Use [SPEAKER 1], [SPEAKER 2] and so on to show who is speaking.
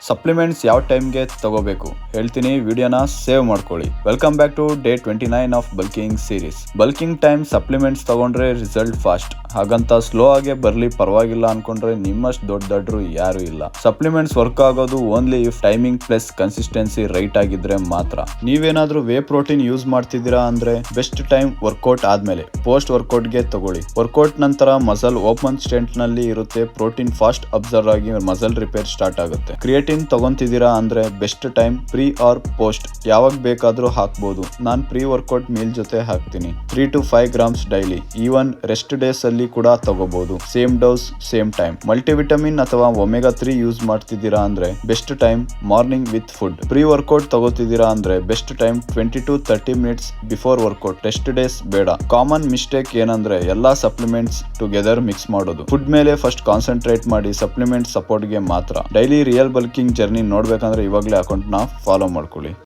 [SPEAKER 1] Supplements ಯಾವ ಟೈಮ್ಗೆ ತಗೋಬೇಕು ಹೇಳ್ತೀನಿ, ವಿಡಿಯೋನ ಸೇವ್ ಮಾಡ್ಕೊಳ್ಳಿ. Welcome back to day 29 of bulking series. Bulking time supplements ತಗೊಂಡ್ರೆ ರಿಸಲ್ಟ್ ಫಾಸ್ಟ್, ಹಾಗಂತ ಸ್ಲೋ ಆಗೇ ಬರ್ಲಿ ಪರವಾಗಿಲ್ಲ ಅನ್ಕೊಂಡ್ರೆ ನಿಮ್ಮಷ್ಟು ದೊಡ್ಡರು ಯಾರು ಇಲ್ಲ. ಸಪ್ಲಿಮೆಂಟ್ಸ್ ವರ್ಕ್ ಆಗೋದು only if timing plus consistency right ಆಗಿದ್ರೆ ಮಾತ್ರ. ನೀವೇನಾದ್ರೂ ವೇ ಪ್ರೋಟೀನ್ ಯೂಸ್ ಮಾಡ್ತಿದ್ದೀರಾ ಅಂದ್ರೆ ಬೆಸ್ಟ್ ಟೈಮ್ ವರ್ಕೌಟ್ ಆದ್ಮೇಲೆ, ಪೋಸ್ಟ್ ವರ್ಕೌಟ್ಗೆ ತಗೊಳ್ಳಿ. ವರ್ಕೌಟ್ ನಂತರ ಮಸಲ್ ಓಪನ್ ಸ್ಟೇಟ್ ನಲ್ಲಿ ಇರುತ್ತೆ, ಪ್ರೋಟೀನ್ ಫಾಸ್ಟ್ ಅಬ್ಸರ್ವ್ ಆಗಿ ಮಸಲ್ ರಿಪೇರ್ ಸ್ಟಾರ್ಟ್ ಆಗುತ್ತೆ. ಕ್ರಿಯೇಟಿನ್ ತಗೊಂತಿದ್ದೀರಾ ಅಂದ್ರೆ best time pre or post ಯಾವಾಗ ಬೇಕಾದ್ರೂ ಹಾಕ್ಬೋದು. ನಾನ್ ಪ್ರೀ ವರ್ಕೌಟ್ ಮೀಲ್ ಜೊತೆ ಹಾಕ್ತೀನಿ. 3 to 5 grams daily. Even rest days ಅಲ್ಲಿ ಕೂಡ ತಗೋಬಹುದು. Same dose same time. Multivitamin ಅಥವಾ ಒಮೆಗಾ 3 ಯೂಸ್ ಮಾಡ್ತಿದ್ದೀರಾ ಅಂದ್ರೆ best time morning with food. Pre workout ತಗೋತಿದ್ದೀರಾ ಅಂದ್ರೆ best time 20 to 30 minutes before workout. Rest days ಬೇಡ. ಕಾಮನ್ ಮಿಸ್ಟೇಕ್ ಏನಂದ್ರೆ ಎಲ್ಲಾ ಸಪ್ಲಿಮೆಂಟ್ಸ್ ಟುಗೆದರ್ ಮಿಕ್ಸ್ ಮಾಡೋದು. ಫುಡ್ ಮೇಲೆ ಫಸ್ಟ್ ಕಾನ್ಸಂಟ್ರೇಟ್ ಮಾಡಿ, ಸಪ್ಲಿಮೆಂಟ್ ಸಪೋರ್ಟ್ಗೆ ಮಾತ್ರ. ಡೈಲಿ ರಿಯಲ್ ಬಲ್ಕಿಂಗ್ ಜರ್ನಿ ನೋಡ್ಬೇಕಂದ್ರೆ ಇವಾಗಲೇ ಅಕೌಂಟ್ನ ಫಾಲೋ ಮಾಡ್ಕೊಳ್ಳಿ.